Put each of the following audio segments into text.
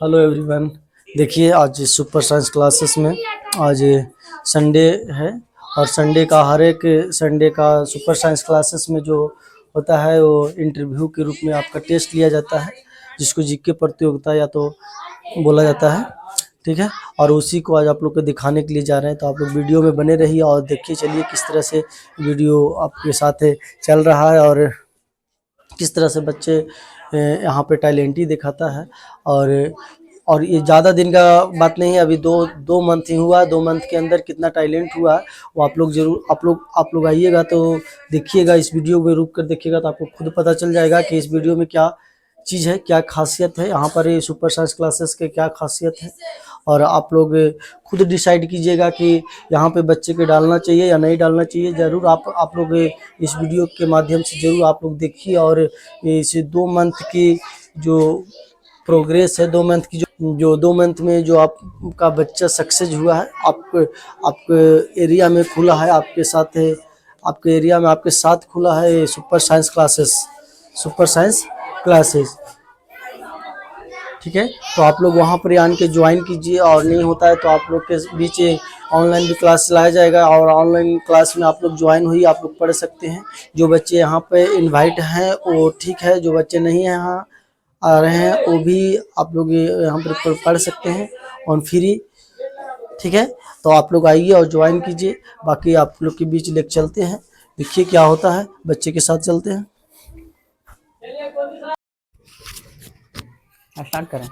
Hello everyone. देखिए आज super science classes में आज संडे है और संडे का हर एक संडे का सुपर साइंस क्लासेस में जो होता है वो इंटरव्यू के रूप में आपका टेस्ट लिया जाता है, जिसको जीके प्रतियोगिता या तो बोला जाता है। ठीक है, और उसी को आज आप लोग को दिखाने के लिए जा रहे हैं, तो आप लोग वीडियो में बने रहिए और देखिए चलिए किस तरह से वीडियो आपके साथ चल रहा है और किस तरह से बच्चे यहाँ पे टैलेंट दिखाता है। और ये ज़्यादा दिन का बात नहीं है, अभी दो मंथ ही हुआ। 2 मंथ के अंदर कितना टैलेंट हुआ वो आप लोग जरूर आप लोग आइएगा तो देखिएगा, इस वीडियो में रुक कर देखिएगा तो आपको खुद पता चल जाएगा कि इस वीडियो में क्या चीज़ है, क्या खासियत है यहाँ पर। ये सुपर साइंस क्लासेस के क्या खासियत है और आप लोग खुद डिसाइड कीजिएगा कि यहाँ पे बच्चे के डालना चाहिए या नहीं डालना चाहिए। ज़रूर आप लोग इस वीडियो के माध्यम से ज़रूर आप लोग देखिए और इस 2 मंथ की जो प्रोग्रेस है, 2 मंथ की जो 2 मंथ में जो आपका बच्चा सक्सेस हुआ है, आपके एरिया में खुला है, आपके एरिया में आपके साथ खुला है ये सुपर साइंस क्लासेस। ठीक है, तो आप लोग वहाँ पर आन के ज्वाइन कीजिए और नहीं होता है तो आप लोग के बीच ऑनलाइन भी क्लास चलाया जाएगा और ऑनलाइन क्लास में आप लोग ज्वाइन हुई आप लोग पढ़ सकते हैं। जो बच्चे यहाँ पे इनवाइट हैं वो ठीक है, जो बच्चे नहीं हैं यहाँ आ रहे हैं वो भी आप लोग यहाँ पर पढ़ सकते हैं ऑन फ्री। ठीक है, तो आप लोग आइए और ज्वाइन कीजिए। बाकी आप लोग के बीच लेके चलते हैं, देखिए क्या होता है, बच्चे के साथ चलते हैं। स्टार्ट करें।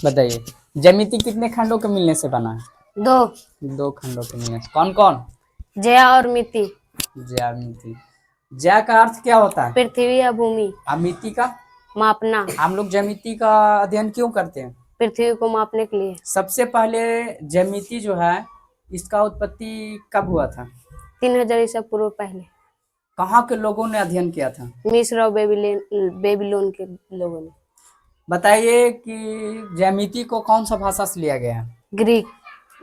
बताइए, ज्यामिति कितने खंडों के मिलने से बना है? 2 खंडों के मिलने से। कौन कौन? जया और मिति। ज्यामिति। ज्या का अर्थ क्या होता है? पृथ्वी या भूमि। मिति का? मापना। हम लोग ज्यामिति का अध्ययन क्यों करते हैं? पृथ्वी को मापने के लिए। सबसे पहले ज्यामिति जो है इसका उत्पत्ति कब हुआ था? 3000 ईसा पूर्व पहले। कहाँ के लोगों ने अध्ययन किया था? मिस्र और बेबीलोन के लोगों ने। बताइए कि ज्यामिति को कौन सा भाषा से लिया गया है? ग्रीक,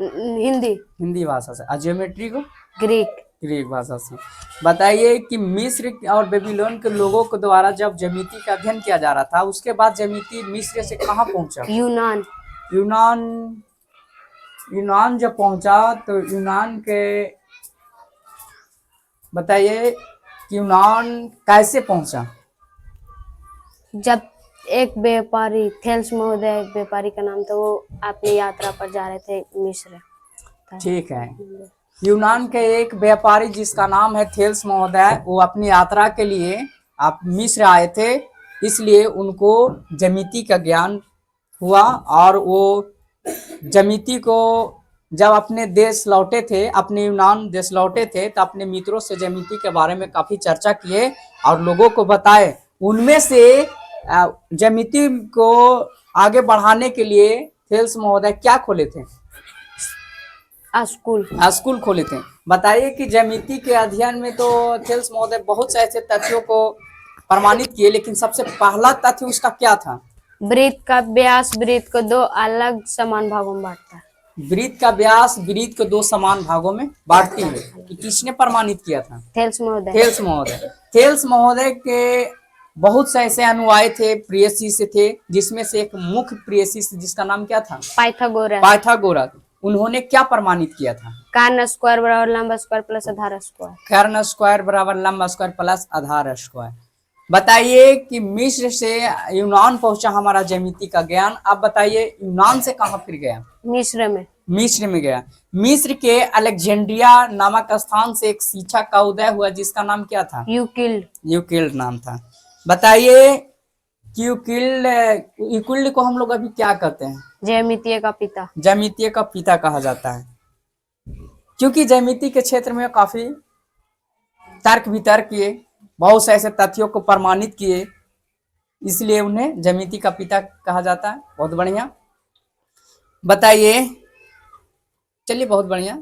हिंदी। हिंदी भाषा से। और ज्योमेट्री को? ग्रीक भाषा से। बताइए कि मिस्र और बेबीलोन के लोगों के द्वारा जब ज्यामिति का अध्ययन किया जा रहा था उसके बाद ज्यामिति मिस्र से कहाँ पहुंचा? यूनान जब पहुंचा तो यूनान के बताइए कि यूनान कैसे पहुंचा? जब एक व्यापारी, थेल्स महोदय एक व्यापारी का नाम था, वो अपनी यात्रा पर जा रहे थे मिस्र। ठीक है, यूनान के एक व्यापारी जिसका नाम है थेल्स महोदय, वो अपनी यात्रा के लिए आप मिस्र आए थे, इसलिए उनको ज्यामिति का ज्ञान हुआ और वो ज्यामिति को जब अपने देश लौटे थे, अपने यूनान देश लौटे थे, तो अपने मित्रों से ज्यामिति के बारे में काफी चर्चा किए और लोगों को बताए। उनमें से ज्यामिति को आगे बढ़ाने के लिए थेल्स महोदय क्या खोले थे? स्कूल खोले थे। बताइए कि ज्यामिति के अध्ययन में तो थेल्स महोदय बहुत से ऐसे तथ्यों को प्रमाणित किए, लेकिन सबसे पहला तथ्य उसका क्या था? वृत्त का व्यास वृत्त को 2 अलग समान भागों में बांटता है। वृत्त का व्यास वृत्त को 2 समान भागों में बांटती है। किसने प्रमाणित किया था? थेल्स महोदय। थेल्स महोदय के बहुत से ऐसे अनुयायी थे, प्रिय शिष्य थे, जिसमें से एक मुख्य प्रिय शिष्य जिसका नाम क्या था? पाइथागोरस। उन्होंने क्या प्रमाणित किया था? कर्ण स्क्वायर बराबर लंब स्क्वायर प्लस आधार स्क्वायर। कर्ण स्क्वायर बराबर लंब स्क्वायर प्लस आधार स्क्वायर। बताइए कि मिस्र से यूनान पहुंचा हमारा ज्यामिति का ज्ञान। अब बताइए यूनान से कहाँ फिर गया? मिस्र में गया। मिस्र के अलेक्जेंड्रिया नामक स्थान से एक शिक्षक का उदय हुआ जिसका नाम क्या था? यूक्लिड नाम था। बताइए कि यूक्लिड को हम लोग अभी क्या कहते हैं? ज्यामितीय का पिता कहा जाता है, क्योंकि ज्यामिति के क्षेत्र में काफी तर्क वितर्क किए, बहुत से ऐसे तथ्यों को प्रमाणित किए, इसलिए उन्हें ज्यामिति का पिता कहा जाता है। बहुत बढ़िया। बताइए, चलिए बहुत बढ़िया,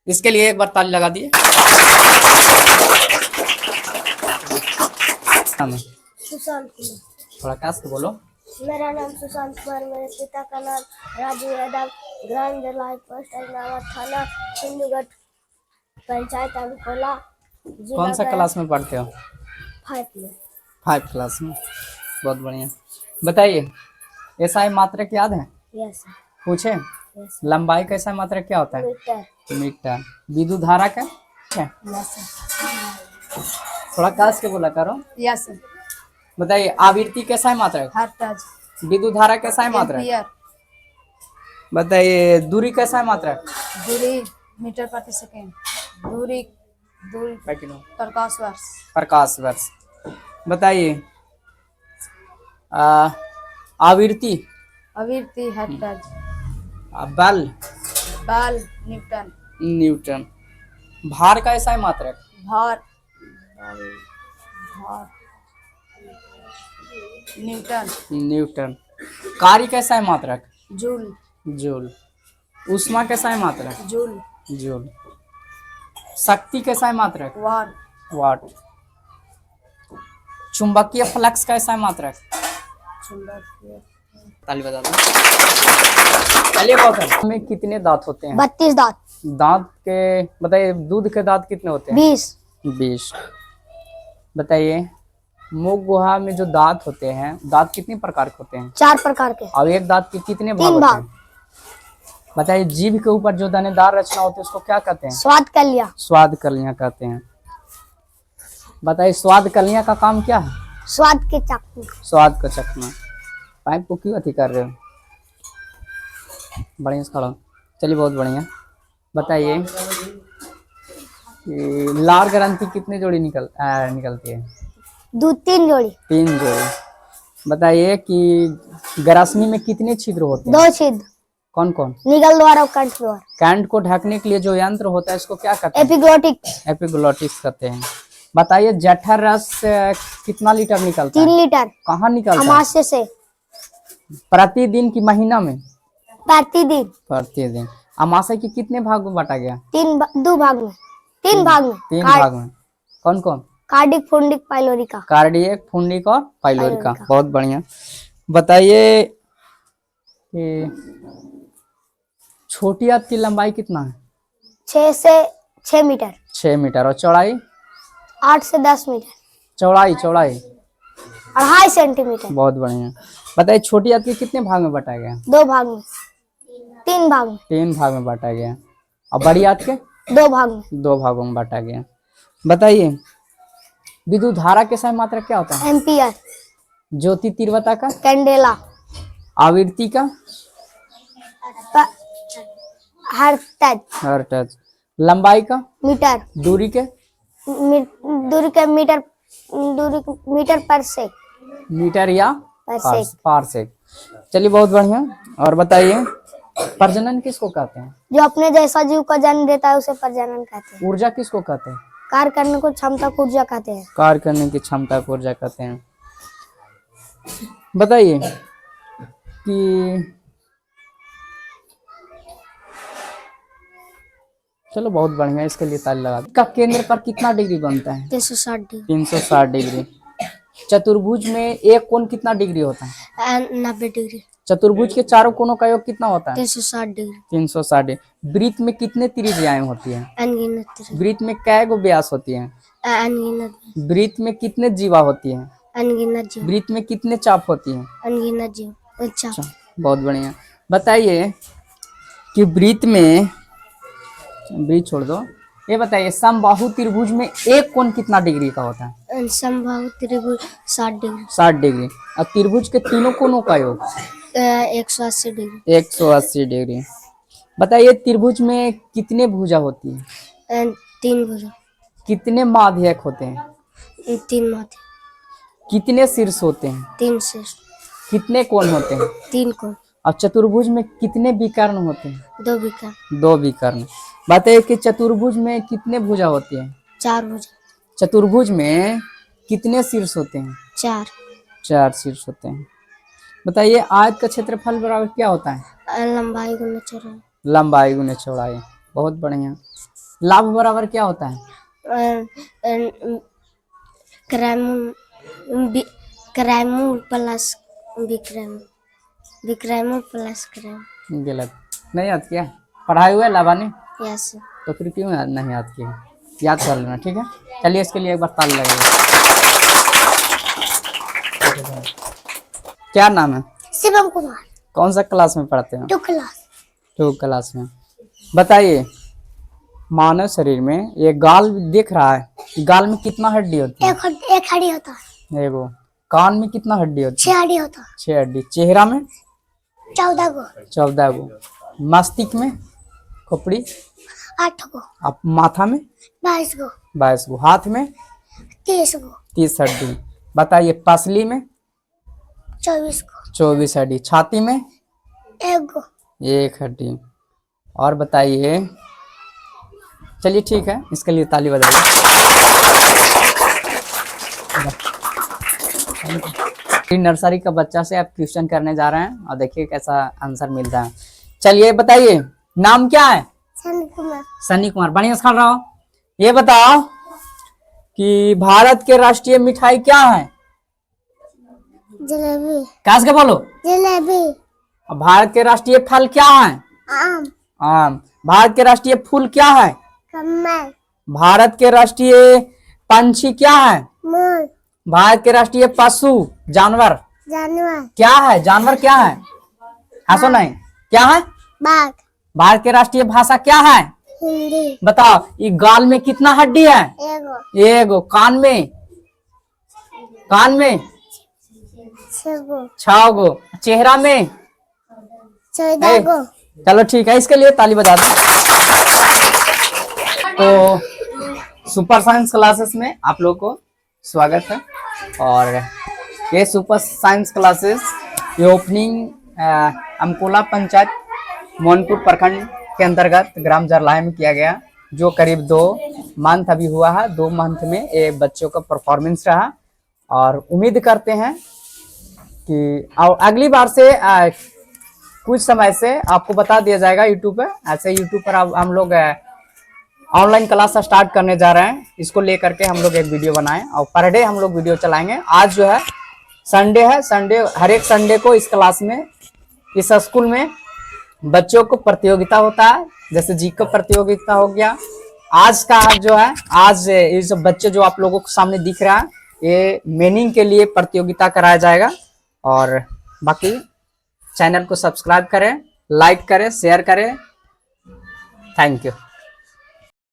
इसके लिए एक बार ताली लगा दिए। सुशांत कुमार। थोड़ा काश के बोलो। मेरा नाम सुशांत कुमार, मेरे पिता का नाम राजू यादव, ग्राम जलाई पोस्ट अजनावा, थाना सिंधुगढ़, पंचायत अभिकोला। कौन सा क्लास में पढ़ते हो? 5 में। 5 क्लास में। बहुत बढ़िया। बताइए एसआई मात्रक याद है? यस पूछे? यस लंबाई का एसआई मात्रक क्या होता है? Metre metre. विद्युत धारा का क्या? यस थोड़ा कास के बोला करो। यस बताइए आवृत्ति कैसा है मात्रक? हर्ट्ज विद्युत धारा कैसा है मात्रक? एम्पियर बताइए दूरी कैसा है मात्रक? दूरी मीटर प्रति सेकंड दूरी दूरी प्रकाश वर्ष प्रकाश वर्ष। बताइए आवृत्ति, आवृत्ति हर्ट्ज बल, बल न्यूटन न्यूटन। भार का ऐसा है मात्रक? भार भार न्यूटन न्यूटन। कार्य कैसा है मात्रक? Joule joule. ऊष्मा कैसा है मात्रक? Joule joule. शक्ति कैसा है मात्रक? वाट वाट। चुंबकीय फ्लक्स कैसा है मात्रक? चुंबकीय ताली बजा दो। चलिए बहुत में कितने दांत होते हैं? 32 दांत दांत के बताइए दूध के दांत कितने होते हैं? 20 20। बताइए मुख गुहा में जो दांत होते हैं, दांत कितने प्रकार के होते हैं? 4 प्रकार के और एक दांत के कितने भाग 3 होते भाग हैं? बताइए जीभ के ऊपर जो दानेदार रचना होती है उसको क्या कहते हैं? स्वाद कर लिया स्वाद कलियां कहते हैं। बताइए स्वाद कलियां का काम क्या है? स्वाद के चाकू स्वाद का चखना। पाइप को क्यों अति कर रहे हो? बढ़िया से खड़ा हो। चलिए बहुत बढ़िया। बताइए कि लार ग्रंथि कितने जोड़ी निकलती है? 2-3 जोड़ी 3 जोड़ी। बताइए कि ग्रासनी में कितने छिद्र होते हैं? 2 छिद्र कौन कौन? निगल द्वार और कंठ द्वार कैंट को ढकने के लिए जो यंत्र होता है इसको क्या कहते हैं? एपिग्लोटिक एपिग्लोटिक्स कहते हैं। बताइए जठर रस कितना लीटर निकलता 3 है? लीटर कहाँ निकलता है? अमाशय से प्रतिदिन की महीना में? प्रतिदिन प्रतिदिन। अमाशय के कितने भाग में बांटा गया? 2 भाग में 3 भाग में 3 भाग में। कौन कौन? कार्डिक फुंडिक पाइलोरिका कार्डियक, पुंडिक और पाइलोरिका। पाइलोरिका। बहुत बढ़िया। बताइए कि छोटी आंत की लंबाई कितना है? 6 से 6 मीटर 6 मीटर। और चौड़ाई? 8 से 10 मीटर चौड़ाई 2.5 सेंटीमीटर बहुत बढ़िया। बताइए छोटी आंत के कितने भाग में बांटा गया? 2 भाग में 3 भाग में 3 भाग में बांटा गया। और बड़ी आंत के? 2 भाग में 2 भागों में बांटा गया। बताइए विद्युत धारा के समय मात्रा क्या होता है? एम्पियर ज्योति तीव्रता का? कैंडेला आवृत्ति का? Hertz hertz. लंबाई का? मीटर दूरी के? दूरी के मीटर पर सेक मीटर या पर सेक पारसेक। चलिए बहुत बढ़िया। और बताइए प्रजनन किसको कहते हैं? जो अपने जैसा जीव का जन्म देता है उसे प्रजनन कहते हैं। ऊर्जा किसको कहते हैं? कार्य करने को क्षमता को ऊर्जा कहते हैं। कार्य करने की क्षमता को ऊर्जा कहते हैं। बताइए कि चलो बहुत बढ़िया, इसके लिए ताली लगा दो। का केंद्र पर कितना डिग्री बनता है? 360 डिग्री 360 डिग्री। चतुर्भुज में एक कोण कितना डिग्री होता है? 90 डिग्री चतुर्भुज के चारों कोणों का योग कितना होता है? 360 डिग्री 360 डिग्री। वृत्त में कितने त्रिज्याएं होती हैं? अनगिनत वृत्त में कै गो व्यास होती हैं? अनगिनत वृत्त में कितने जीवा होती हैं? अनगिनत जीव वृत्त में कितने चाप होती हैं? अनगिनत जीव अच्छा बहुत बढ़िया। बताइए कि वृत्त में, वृत्त छोड़ दो, ये बताइए समबाहु त्रिभुज में एक कोण कितना डिग्री का होता है? समबाहु त्रिभुज 60 डिग्री 60 डिग्री। और त्रिभुज के तीनों कोणों का योग? 180 डिग्री 180 डिग्री। बताइए त्रिभुज में कितने भुजा होती है? 3 भुजा कितने माध्यक होते हैं? 3 माथे कितने शीर्ष होते हैं? 3 शीर्ष कितने कोण होते हैं? 3 कोण और चतुर्भुज में कितने विकर्ण होते हैं? 2 विकर्ण 2 विकर्ण। बताइए कि चतुर्भुज में कितने भुजा होती है? 4 भुजा चतुर्भुज में कितने शीर्ष होते हैं? 4 शीर्ष होते हैं। बताइए आयत का क्षेत्रफल बराबर क्या होता है? लंबाई गुना चौड़ाई लंबाई गुने चौड़ाई। बहुत बढ़िया। लाभ बराबर क्या होता है? क्रैमूल प्लस विक्रैमूल प्लस क्रैम गलत। नहीं याद किया? पढ़ाई हुआ लाभा ने? यस तो फिर क्यों नहीं याद किया? याद कर लेना, ठीक है। चलिए इसके लिए एक बार ताली लगेगा। क्या नाम है? शिवम कुमार। कौन सा क्लास में पढ़ते हो? 2 क्लास। 2 क्लास में। बताइए, मानव शरीर में ये गाल दिख रहा है, गाल में कितना हड्डी होती है? एक हड्डी होता है। एगो। कान में कितना हड्डी होती है? 6 हड्डी होता है। 6 हड्डी। चेहरा में? 14 गो। 14 गो। मस्तिष्क में? खोपड़ी? 8 गो। अब माथा में? 22 गो। 22 गो। हाथ में? 30 गो। 30 हड्डी। बताइए, पसली में? 24 गो। 24 हड्डी। छाती में? 1 गो। 1 हड्डी। और बताइए, चलिए ठीक है, इसके लिए ताली बजाइए। नर्सरी का बच्चा से आप क्वेश्चन करने जा रहे हैं और देखिए कैसा आंसर मिलता है। चलिए बताइए, नाम क्या है? सनी कुमार। सनी कुमार। बढ़िया से खा रहा हूँ। ये बताओ कि भारत के राष्ट्रीय मिठाई क्या है? जलेबी। कैसे के बोलो? जलेबी। और भारत के राष्ट्रीय फल क्या है? आम। आम। भारत के राष्ट्रीय फूल क्या है? कमल। भारत के राष्ट्रीय पंछी क्या है? मोर। भारत के राष्ट्रीय पशु जानवर जानवर। क्या है? जानवर क्या है? हंसो नहीं। क्या है? बाघ। भारत के राष्ट्रीय भाषा क्या है? हिंदी। बताओ, ये गाल में कितना हड्डी है? 1 गो। एगो। कान में? कान में? 6 गो। 6 गो। चेहरा में? 14 गो। चलो ठीक है, इसके लिए ताली बजा दो। तो सुपर साइंस क्लासेस में आप लोगों को स्वागत है। और ये सुपर साइंस क्लासेस ये ओपनिंग अमकोला पंचायत मोहनपुर प्रखंड के अंतर्गत ग्राम जरलाही में किया गया, जो करीब 2 मंथ अभी हुआ है। 2 मंथ में ये बच्चों का परफॉर्मेंस रहा और उम्मीद करते हैं कि अगली बार से कुछ समय से आपको बता दिया जाएगा यूट्यूब पे। ऐसे यूट्यूब पर हम लोग ऑनलाइन क्लास स्टार्ट करने जा रहे हैं। इसको लेकर के हम लोग एक वीडियो बनाएं और पर डे हम लोग वीडियो चलाएंगे। आज जो है संडे है, संडे हर एक संडे को इस क्लास में, इस स्कूल में बच्चों को प्रतियोगिता होता है। जैसे जी का प्रतियोगिता हो गया। आज का जो है, आज ये जो बच्चे जो आप लोगों को सामने दिख रहा है, ये मीनिंग के लिए प्रतियोगिता कराया जाएगा। और बाकी चैनल को सब्सक्राइब करें, लाइक करें, शेयर करें। Thank you.